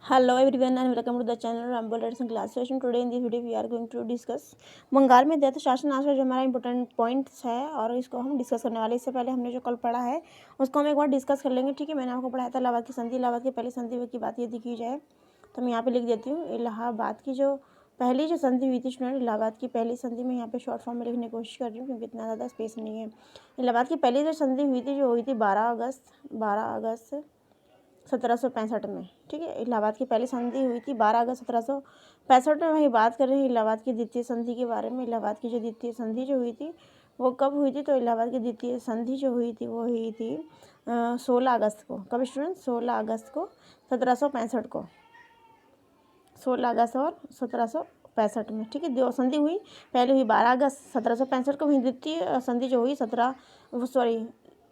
Hello everyone and welcome to the channel Rumble Letters and Class Session. Today in this video we are going to discuss Bengal में दैत्य शासन आज का जो हमारा इंपॉर्टेंट पॉइंट्स है और इसको हम डिस्कस करने वाले। इससे पहले हमने जो कल पढ़ा है उसको हम एक बार डिस्कस कर लेंगे। ठीक है, मैंने आपको पढ़ाया था इलाहाबाद की संधि। इलाहाबाद की पहली संधि की बात यदि की जाए तो मैं यहाँ पे लिख देती हूँ इलाहाबाद की जो पहली जो संधि हुई थी स्टूडेंट, इलाहाबाद की पहली संधि में यहाँ पे शॉर्ट फॉर्म में लिखने की कोशिश कर रही हूँ क्योंकि इतना ज़्यादा स्पेस नहीं है। इलाहाबाद की पहली जो संधि हुई थी जो हुई थी 12 अगस्त 1765 में। ठीक है, इलाहाबाद की पहली संधि हुई थी 12 अगस्त 1765 में। वही बात कर रहे हैं इलाहाबाद की द्वितीय संधि के बारे में। इलाहाबाद की जो द्वितीय संधि जो हुई थी वो कब हुई थी? तो इलाहाबाद की द्वितीय संधि जो हुई थी वो हुई थी 16 अगस्त को। कब स्टूडेंट? 16 अगस्त को 1765 को, 16 अगस्त और 1765 में। ठीक है, दो संधि हुई, पहली हुई 12 अगस्त 1765 को, वहीं द्वितीय संधि जो हुई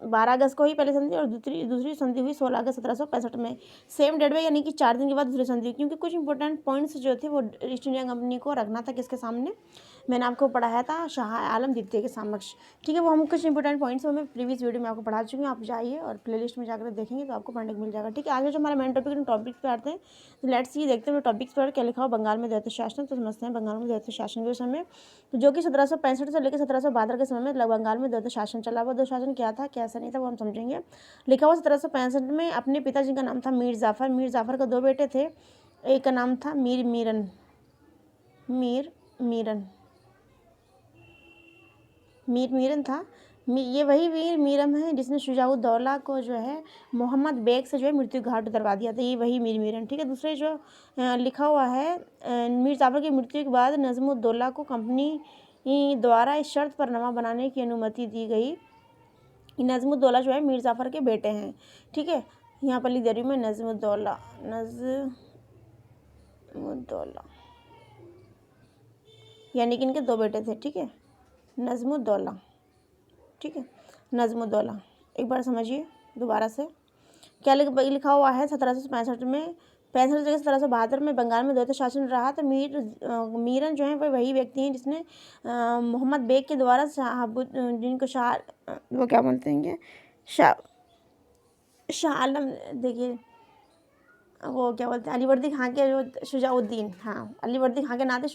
12 अगस्त को ही पहली संधि और दूसरी संधि हुई 16 अगस्त 1765 में। सेम डेट में, यानी कि 4 दिन के बाद दूसरी संधि हुई। क्योंकि कुछ इंपॉर्टेंट पॉइंट्स जो थे वो ईस्ट इंडिया कंपनी को रखना था किसके सामने? मैंने आपको पढ़ाया था शाह आलम द्वितीय के समक्ष। ठीक है, वो हम कुछ इंपॉर्टेंट पॉइंट्स मैं प्रीवियस वीडियो में आपको पढ़ा चुकी हूँ। आप जाइए और प्लेलिस्ट में जाकर देखेंगे तो आपको पढ़ने को मिल जाएगा। ठीक है, आगे जो हमारा मेन टॉपिक पे आते हैं तो लेट्स सी देखते हैं टॉपिक्स पर क्या लिखा हो बंगाल में द्वैत शासन। तो समझते हैं बंगाल में द्वैत शासन के समय, जो कि 1765 से लेकर 1772 के समय में बंगाल में द्वैत शासन चला। वो द्वैत शासन क्या था कैसा नहीं था वो हम समझेंगे। लिखा हुआ 1765 में अपने पिताजी का नाम था मीर जाफ़र। मीर जाफ़र के दो बेटे थे, एक का नाम था मीर मीरन था। ये वही मीर मीरम है जिसने शुजाउद्दौला को जो है मोहम्मद बेग से जो है मृत्यु घाट उतरवा दिया था। ये वही मीर मीरन। ठीक है, दूसरे जो लिखा हुआ है मीर जाफ़र की मृत्यु के बाद नज़मुद्दौला को कंपनी द्वारा इस शर्त पर नवा बनाने की अनुमति दी गई। नज़मुद्दौला जो है मीर जाफ़र के बेटे हैं। ठीक है, यहाँ पर लिख दे रही हूँ मैं नज़मुद्दौला यानी कि इनके दो बेटे थे। ठीक है, नज़मुद्दौला। ठीक है, नज़मुद्दौला एक बार समझिए दोबारा से क्या लिखा हुआ है 1765 में। 65 से 1772 में बंगाल में द्वैत शासन रहा। तो मीरन जो है वह वही व्यक्ति हैं जिसने मोहम्मद बेग के द्वारा जिनको वो क्या बोलते हैं शाह आलम, देखिए वो क्या बोलते हैं अलीवर्दी खां के जो शुजाउद्दीन, हाँ अलीवर्दी खां के नाते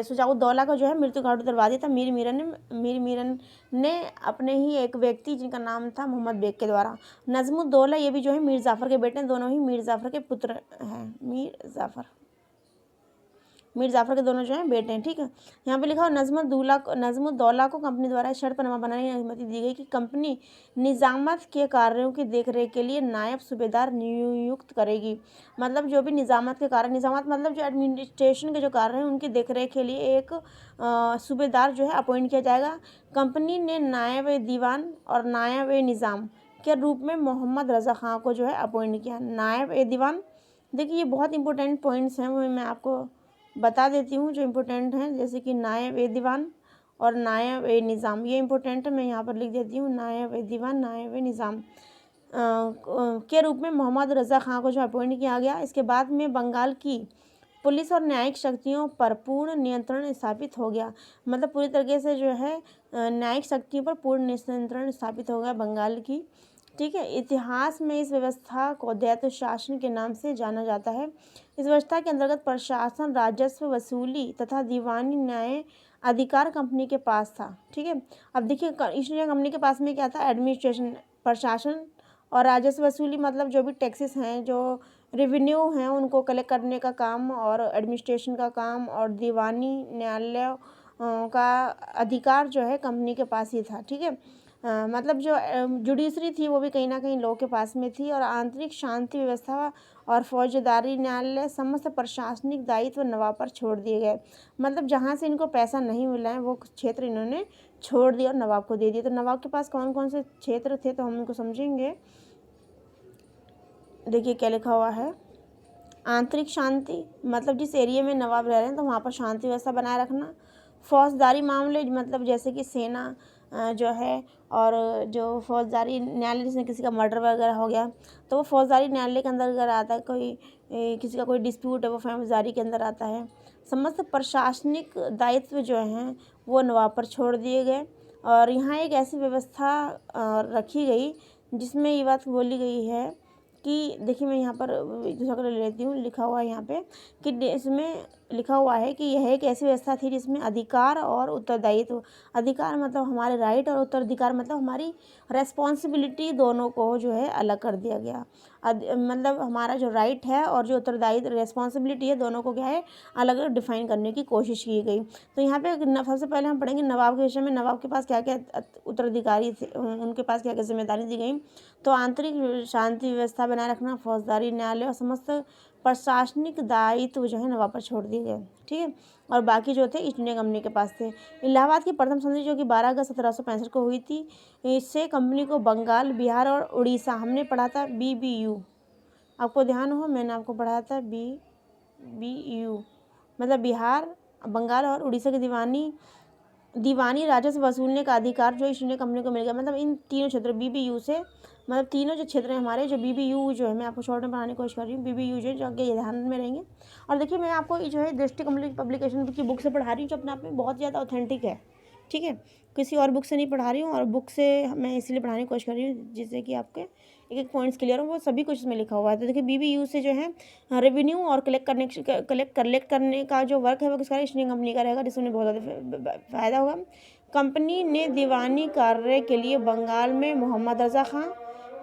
शुजाउद्दौला को जो है मृत्यु घाट उतरवा दिया था मीर मीरन ने अपने ही एक व्यक्ति जिनका नाम था मोहम्मद बेग के द्वारा। नज़मुद्दौला ये भी जो है मीर जाफ़र के बेटे हैं, दोनों ही मीर जाफ़र के पुत्र हैं। मीर जाफ़र के दोनों जो हैं बेटे हैं। ठीक है, यहाँ पे लिखा हो नज़मुद्दौला को कंपनी द्वारा शर्त पर नवा बनाने की अनुमति दी गई कि कंपनी निज़ामत के कार्यों की देखरेख के लिए नायब सूबेदार नियुक्त करेगी। मतलब जो भी निज़ामत के कार्य, निज़ामत मतलब जो एडमिनिस्ट्रेशन के जो कार्य हैं उनकी देखरेख के लिए एक सूबेदार जो है अपॉइंट किया जाएगा। कंपनी ने नायब दीवान और नायब निज़ाम के रूप में मोहम्मद रज़ा खां को जो है अपॉइंट किया। नायब दीवान, देखिए ये बहुत इंपॉर्टेंट पॉइंट्स हैं, वो मैं आपको बता देती हूँ जो इम्पोर्टेंट हैं, जैसे कि नायब दीवान और नायब निज़ाम, ये इम्पोर्टेंट है। मैं यहाँ पर लिख देती हूँ नायब दीवान नायब निज़ाम के रूप में मोहम्मद रज़ा खां को जो अपॉइंट किया गया। इसके बाद में बंगाल की पुलिस और न्यायिक शक्तियों पर पूर्ण नियंत्रण स्थापित हो गया। मतलब पूरी तरीके से जो है न्यायिक शक्तियों पर पूर्ण नियंत्रण स्थापित हो गया बंगाल की। ठीक है, इतिहास में इस व्यवस्था को दैत्य शासन के नाम से जाना जाता है। इस व्यवस्था के अंतर्गत प्रशासन, राजस्व वसूली तथा दीवानी न्याय अधिकार कंपनी के पास था। ठीक है, अब देखिए ईस्ट इंडिया कंपनी के पास में क्या था? एडमिनिस्ट्रेशन, प्रशासन और राजस्व वसूली, मतलब जो भी टैक्सेस हैं, जो रेवेन्यू हैं उनको कलेक्ट करने का काम, और एडमिनिस्ट्रेशन का काम और दीवानी न्यायालय का अधिकार जो है कंपनी के पास ही था। ठीक है, मतलब जो जुडिशरी थी वो भी कहीं ना कहीं लोगों के पास में थी, और आंतरिक शांति व्यवस्था और फौजदारी न्यायालय समस्त प्रशासनिक दायित्व नवाब पर छोड़ दिए गए। मतलब जहाँ से इनको पैसा नहीं मिला है वो क्षेत्र इन्होंने छोड़ दिया और नवाब को दे दिया। तो नवाब के पास कौन कौन से क्षेत्र थे तो हम इनको समझेंगे। देखिए क्या लिखा हुआ है, आंतरिक शांति, मतलब जिस एरिया में नवाब रह रहे हैं तो वहाँ पर शांति व्यवस्था बनाए रखना। फौजदारी मामले, मतलब जैसे कि सेना जो है, और जो फौजदारी न्यायालय, जिसमें किसी का मर्डर वगैरह हो गया तो वो फौजदारी न्यायालय के अंदर अगर आता है, किसी का कोई डिस्प्यूट है वो फौजदारी के अंदर आता है। समस्त प्रशासनिक दायित्व जो हैं वो नवाब पर छोड़ दिए गए। और यहाँ एक ऐसी व्यवस्था रखी गई जिसमें ये बात बोली गई है कि देखिए मैं यहाँ पर दूसरा कर लेती हूँ, लिखा हुआ है यहाँ पे कि इसमें लिखा हुआ है कि यह एक ऐसी व्यवस्था थी जिसमें अधिकार और उत्तरदायित्व, अधिकार मतलब हमारे राइट और उत्तराधिकार मतलब हमारी रेस्पॉन्सिबिलिटी, दोनों को जो है अलग कर दिया गया। मतलब हमारा जो राइट है और जो उत्तरदायित्व रेस्पॉन्सिबिलिटी है, दोनों को क्या है अलग अलग डिफाइन करने की कोशिश की गई। तो यहाँ पे सबसे पहले हम पढ़ेंगे नवाब के विषय में, नवाब के पास क्या क्या उत्तराधिकारी थे, उनके पास क्या क्या जिम्मेदारी दी गई। तो आंतरिक शांति व्यवस्था बनाए रखना, फौजदारी, न्यायालय और समस्त प्रशासनिक दायित्व जो है नवाब पर छोड़ दिए गए, ठीक है। और बाकी जो थे ईस्ट इंडिया कंपनी के पास थे। इलाहाबाद की प्रथम संधि जो कि 12 अगस्त 1765 को हुई थी, इससे कंपनी को बंगाल, बिहार और उड़ीसा, हमने पढ़ा था BBU, आपको ध्यान हो मैंने आपको पढ़ाया था BBU मतलब बिहार, बंगाल और उड़ीसा की दीवानी राजस्व वसूलने का अधिकार जो ईस्ट इंडिया कंपनी को मिल गया। मतलब इन तीनों क्षेत्रों BBU से, मतलब तीनों जो क्षेत्र हैं हमारे, जो BBU जो है मैं आपको शॉर्ट में पढ़ाने की कोशिश कर रही हूँ, BBU जो है जो आगे ध्यान में रहेंगे। और देखिए मैं आपको जो है दृष्टि पब्लिकेशन की बुक से पढ़ा रही हूँ, जो अपने आप में बहुत ज़्यादा ऑथेंटिक है, ठीक है। किसी और बुक से नहीं पढ़ा रही हूँ, और बुक से मैं इसलिए पढ़ाने की कोशिश कर रही हूँ जिससे कि आपके एक एक पॉइंट्स क्लियर हो, वो सभी कुछ इसमें लिखा हुआ है। तो देखिए BBU से जो है रेवेन्यू और कलेक्ट करने का जो वर्क है वो किसका, ईस्ट इंडिया कंपनी का रहेगा, जिसमें बहुत ज़्यादा फ़ायदा होगा। कंपनी ने दीवानी कार्य के लिए बंगाल में मोहम्मद रज़ा खां,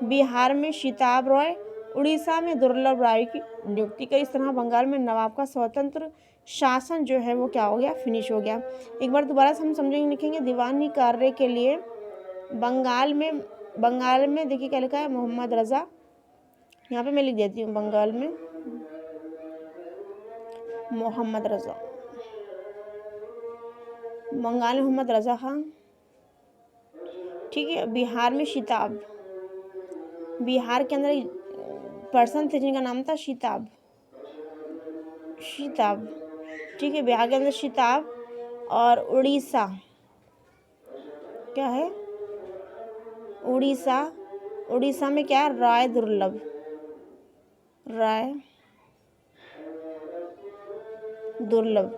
बिहार में शिताब रॉय, उड़ीसा में दुर्लभ राय की नियुक्ति करी। इस तरह बंगाल में नवाब का स्वतंत्र शासन जो है वो क्या हो गया, फिनिश हो गया। एक बार दोबारा से हम समझेंगे, लिखेंगे दीवानी कार्य के लिए बंगाल में देखिए क्या लिखा है, मोहम्मद रज़ा, यहाँ पे मैं लिख देती हूँ, बंगाल में मोहम्मद रज़ा, बंगाल में मोहम्मद रज़ा खान, ठीक है। बिहार में शिताब, बिहार के अंदर एक पर्सन थे जिनका नाम था शिताब, ठीक है, बिहार के अंदर शिताब। और उड़ीसा क्या है, उड़ीसा में क्या है, राय दुर्लभ।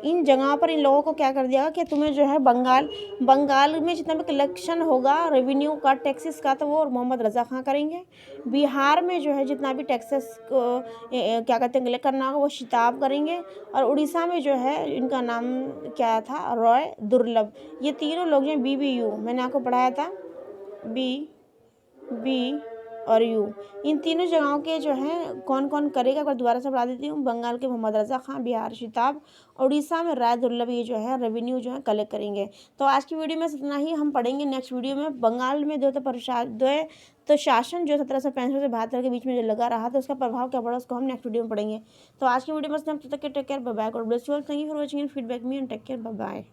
इन जगहों पर इन लोगों को क्या कर दिया कि तुम्हें जो है बंगाल में जितना भी कलेक्शन होगा रेवेन्यू का, टैक्सेस का, तो वो मोहम्मद रज़ा खां करेंगे। बिहार में जो है जितना भी टैक्सेस को क्या कहते हैं कलेक्ट करना होगा वो शिताब करेंगे। और उड़ीसा में जो है इनका नाम क्या था, रॉय दुर्लभ। ये तीनों लोग जो हैं BBU, मैंने आपको पढ़ाया था B और U, इन तीनों जगहों के जो है कौन कौन करेगा, अगर दोबारा से पढ़ा देती हूँ। बंगाल के मोहम्मद रज़ा खां, बिहार शिताब, उड़ीसा में राय दुर्लभ, ये जो है रेवेन्यू जो है कलेक्ट करेंगे। तो आज की वीडियो में इतना ही, हम पढ़ेंगे नेक्स्ट वीडियो में बंगाल में तो शासन जो 1765 से 72 के बीच में जो लगा रहा था उसका प्रभाव क्या पड़ा, उसको हम नेक्स्ट वीडियो में पढ़ेंगे। तो आज की वीडियो में take care, bye bye, God bless you all, thank you for watching and feedback me and take care, bye bye.